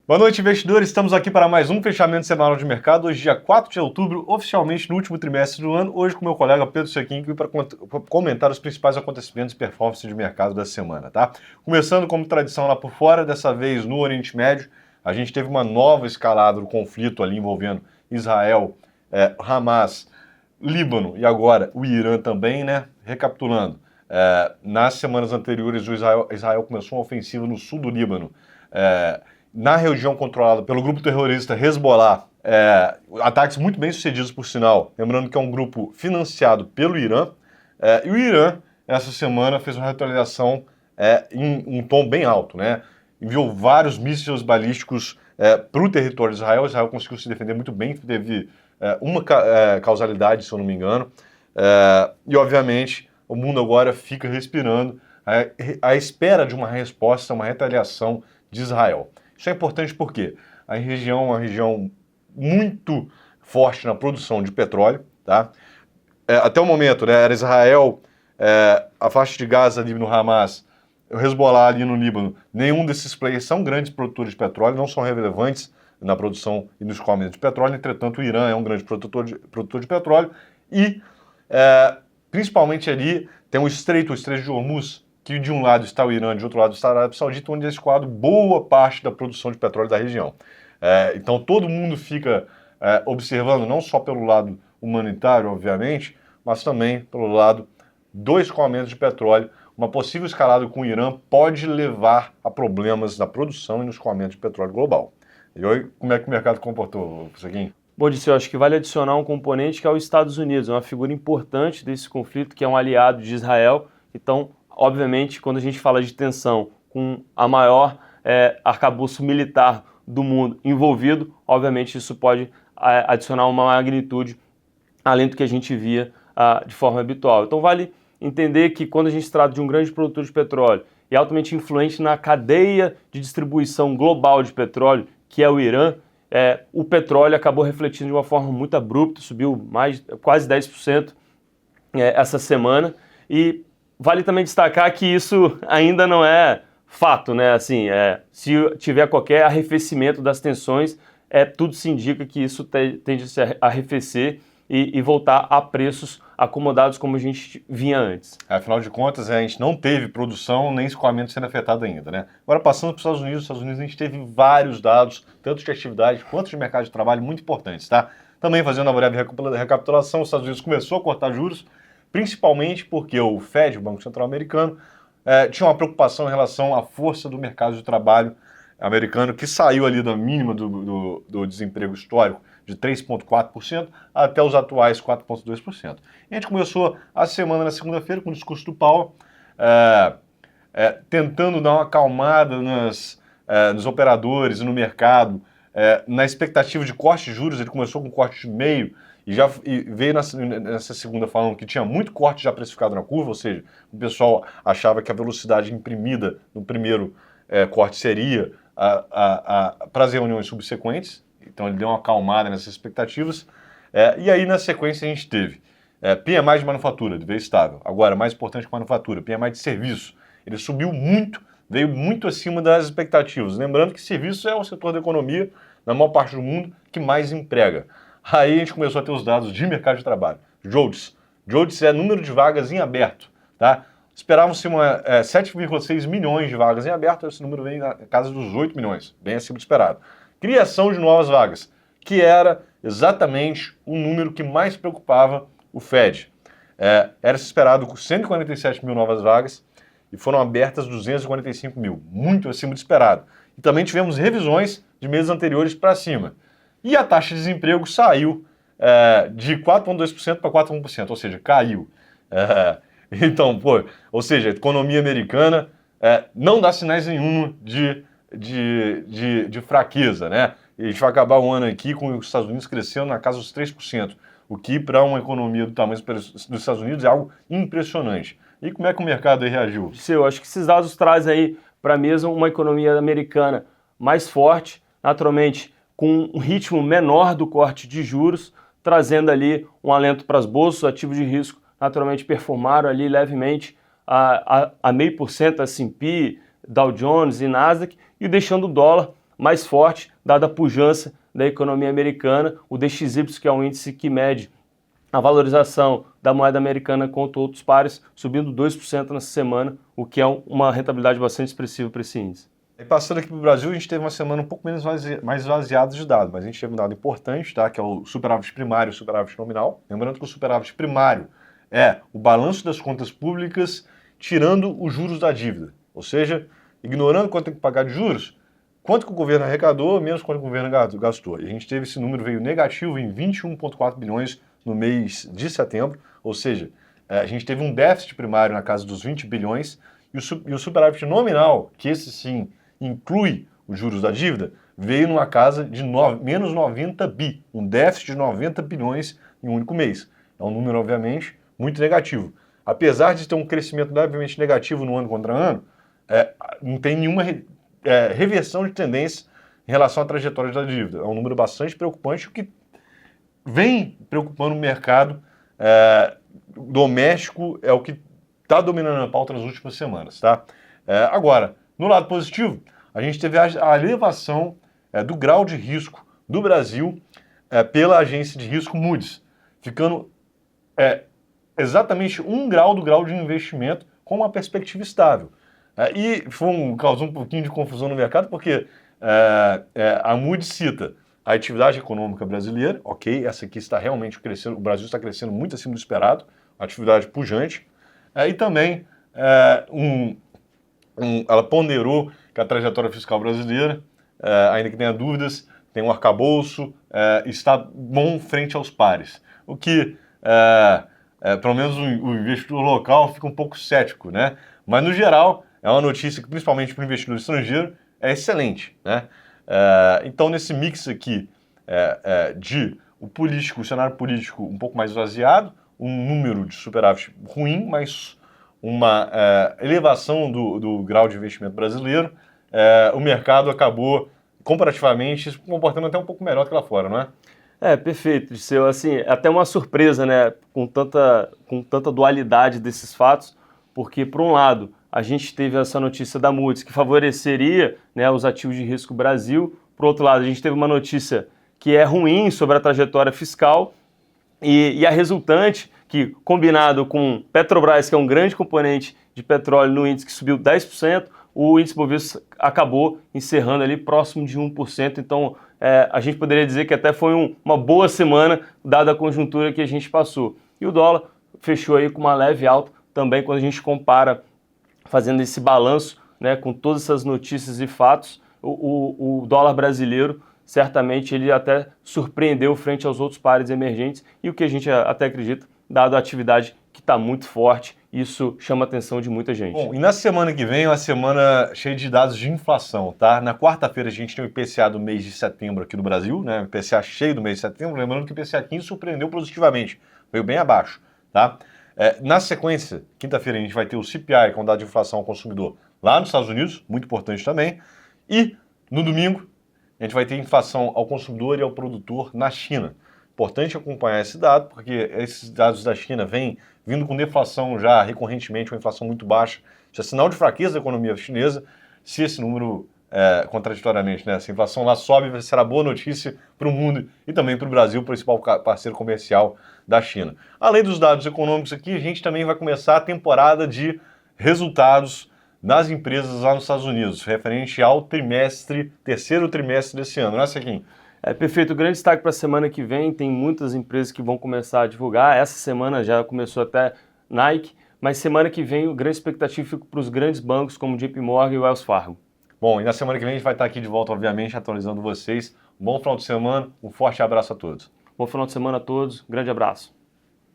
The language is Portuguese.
Boa noite, investidores. Estamos aqui para mais um fechamento semanal de mercado. Hoje, dia 4 de outubro, oficialmente no último trimestre do ano. Hoje com meu colega Pedro Sequin, para comentar os principais acontecimentos e performance de mercado da semana, tá? Começando como tradição lá por fora, dessa vez no Oriente Médio, a gente teve uma nova escalada do conflito ali envolvendo Israel, Hamas, Líbano e agora o Irã também, né? Recapitulando, nas semanas anteriores o Israel começou uma ofensiva no sul do Líbano, na região controlada pelo grupo terrorista Hezbollah, ataques muito bem sucedidos por sinal, lembrando que é um grupo financiado pelo Irã, e o Irã, essa semana, fez uma retaliação em um tom bem alto, né? Enviou vários mísseis balísticos para o território de Israel. Israel conseguiu se defender muito bem, teve uma causalidade, se eu não me engano, e obviamente o mundo agora fica respirando à espera de uma resposta, uma retaliação de Israel. Isso é importante porque a região é uma região muito forte na produção de petróleo, tá? Até o momento, né, era Israel, a faixa de Gaza ali no Hamas, o Hezbollah ali no Líbano. Nenhum desses players são grandes produtores de petróleo, não são relevantes na produção e no escoamento de petróleo. Entretanto, o Irã é um grande produtor de petróleo e, principalmente ali, tem o Estreito de Hormuz, que de um lado está o Irã, de outro lado está a Arábia Saudita, onde é escoado boa parte da produção de petróleo da região. Então todo mundo fica observando, não só pelo lado humanitário, obviamente, mas também pelo lado do escoamento de petróleo. Uma possível escalada com o Irã pode levar a problemas na produção e no escoamento de petróleo global. E hoje, como é que o mercado comportou, Sequin? Bom, Disse, eu acho que vale adicionar um componente que é os Estados Unidos, uma figura importante desse conflito, que é um aliado de Israel. Então, obviamente, quando a gente fala de tensão com a maior arcabouço militar do mundo envolvido, obviamente isso pode adicionar uma magnitude além do que a gente via de forma habitual. Então vale entender que quando a gente se trata de um grande produtor de petróleo e altamente influente na cadeia de distribuição global de petróleo, que é o Irã, o petróleo acabou refletindo de uma forma muito abrupta, subiu quase 10% essa semana, e vale também destacar que isso ainda não é fato, né? Assim, se tiver qualquer arrefecimento das tensões, tudo se indica que isso tende a se arrefecer e voltar a preços acomodados como a gente vinha antes. Afinal de contas, a gente não teve produção nem escoamento sendo afetado ainda, né? Agora, passando para os Estados Unidos a gente teve vários dados, tanto de atividade quanto de mercado de trabalho, muito importantes, tá? Também fazendo uma breve recapitulação, os Estados Unidos começou a cortar juros, principalmente porque o Fed, o Banco Central Americano, tinha uma preocupação em relação à força do mercado de trabalho americano, que saiu ali da mínima do desemprego histórico de 3,4% até os atuais 4,2%. E a gente começou a semana na segunda-feira com o discurso do Powell, tentando dar uma acalmada nos operadores e no mercado, na expectativa de corte de juros. Ele começou com corte de meio e veio nessa segunda falando que tinha muito corte já precificado na curva, ou seja, o pessoal achava que a velocidade imprimida no primeiro corte seria para as reuniões subsequentes. Então ele deu uma acalmada nessas expectativas. E aí na sequência a gente teve PMI de manufatura, veio estável. Agora, mais importante que manufatura, PMI de serviço. Ele subiu muito, veio muito acima das expectativas. Lembrando que serviço é o setor da economia, na maior parte do mundo, que mais emprega. Aí a gente começou a ter os dados de mercado de trabalho. JOLTS é número de vagas em aberto, tá? Esperavam-se 7,6 milhões de vagas em aberto, esse número veio na casa dos 8 milhões, bem acima do esperado. Criação de novas vagas, que era exatamente o número que mais preocupava o Fed. Era esperado com 147 mil novas vagas e foram abertas 245 mil, muito acima do esperado. E também tivemos revisões de meses anteriores para cima. E a taxa de desemprego saiu de 4,2% para 4,1%, ou seja, caiu. Então, ou seja, a economia americana não dá sinais nenhum de fraqueza, né? E a gente vai acabar o ano aqui com os Estados Unidos crescendo na casa dos 3%, o que para uma economia do tamanho dos Estados Unidos é algo impressionante. E como é que o mercado aí reagiu? Eu acho que esses dados trazem aí para a mesa uma economia americana mais forte, naturalmente com um ritmo menor do corte de juros, trazendo ali um alento para as bolsas. Ativos de risco naturalmente performaram ali levemente a 0,5%, S&P, Dow Jones e Nasdaq, e deixando o dólar mais forte, dada a pujança da economia americana. O DXY, que é um índice que mede a valorização da moeda americana contra outros pares, subindo 2% nessa semana, o que é uma rentabilidade bastante expressiva para esse índice. E passando aqui para o Brasil, a gente teve uma semana um pouco mais esvaziada de dados, mas a gente teve um dado importante, tá? Que é o superávit primário e o superávit nominal. Lembrando que o superávit primário é o balanço das contas públicas tirando os juros da dívida. Ou seja, ignorando quanto tem que pagar de juros, quanto que o governo arrecadou, menos quanto que o governo gastou. E a gente teve esse número, veio negativo em 21,4 bilhões no mês de setembro, ou seja, a gente teve um déficit primário na casa dos 20 bilhões e o superávit nominal, que esse sim inclui os juros da dívida, veio numa casa de menos 90 bi, um déficit de 90 bilhões em um único mês. É um número, obviamente, muito negativo. Apesar de ter um crescimento levemente negativo no ano contra ano, não tem nenhuma reversão de tendência em relação à trajetória da dívida. É um número bastante preocupante, o que vem preocupando o mercado doméstico, é o que está dominando a pauta nas últimas semanas. Tá? Agora, no lado positivo, a gente teve a elevação do grau de risco do Brasil pela agência de risco Moody's, ficando exatamente 1 grau do grau de investimento com uma perspectiva estável. E causou um pouquinho de confusão no mercado, porque a Moody's cita a atividade econômica brasileira, ok, essa aqui está realmente crescendo, o Brasil está crescendo muito acima do esperado, atividade pujante, e também ela ponderou que a trajetória fiscal brasileira, ainda que tenha dúvidas, tem um arcabouço, está bom frente aos pares. O que, pelo menos o investidor local fica um pouco cético, né? Mas, no geral, é uma notícia que, principalmente para o investidor estrangeiro, é excelente, né? Então, nesse mix aqui de o cenário político um pouco mais esvaziado, um número de superávit ruim, mas uma elevação do grau de investimento brasileiro, o mercado acabou, comparativamente, se comportando até um pouco melhor do que lá fora, não é? Perfeito, Disseu. Assim, até uma surpresa, né, com tanta dualidade desses fatos, porque, por um lado, a gente teve essa notícia da Moody's que favoreceria, né, os ativos de risco Brasil, por outro lado, a gente teve uma notícia que é ruim sobre a trajetória fiscal e a resultante, que combinado com Petrobras, que é um grande componente de petróleo no índice que subiu 10%, o índice Bovespa acabou encerrando ali próximo de 1%, então a gente poderia dizer que até foi uma boa semana, dada a conjuntura que a gente passou. E o dólar fechou aí com uma leve alta também quando a gente compara, fazendo esse balanço, né, com todas essas notícias e fatos, o dólar brasileiro, certamente ele até surpreendeu frente aos outros pares emergentes e o que a gente até acredita, dado a atividade que está muito forte, isso chama a atenção de muita gente. Bom, e na semana que vem é uma semana cheia de dados de inflação, tá? Na quarta-feira a gente tem o IPCA do mês de setembro aqui no Brasil, né? O IPCA cheio do mês de setembro, lembrando que o IPCA 15 surpreendeu positivamente, veio bem abaixo, tá? Na sequência, quinta-feira a gente vai ter o CPI, que é um dado de inflação ao consumidor, lá nos Estados Unidos, muito importante também, e no domingo a gente vai ter inflação ao consumidor e ao produtor na China. Importante acompanhar esse dado, porque esses dados da China vêm vindo com deflação já recorrentemente, uma inflação muito baixa. Isso é sinal de fraqueza da economia chinesa. Se esse número, contraditoriamente, né, se a inflação lá sobe, será boa notícia para o mundo e também para o Brasil, principal parceiro comercial da China. Além dos dados econômicos aqui, a gente também vai começar a temporada de resultados das empresas lá nos Estados Unidos, referente ao terceiro trimestre desse ano, não é, Sequim? Perfeito. O grande destaque para a semana que vem, tem muitas empresas que vão começar a divulgar. Essa semana já começou até Nike, mas semana que vem o grande expectativa fica para os grandes bancos como JP Morgan e Wells Fargo. Bom, e na semana que vem a gente vai estar aqui de volta, obviamente, atualizando vocês. Um bom final de semana, um forte abraço a todos. Bom final de semana a todos, grande abraço.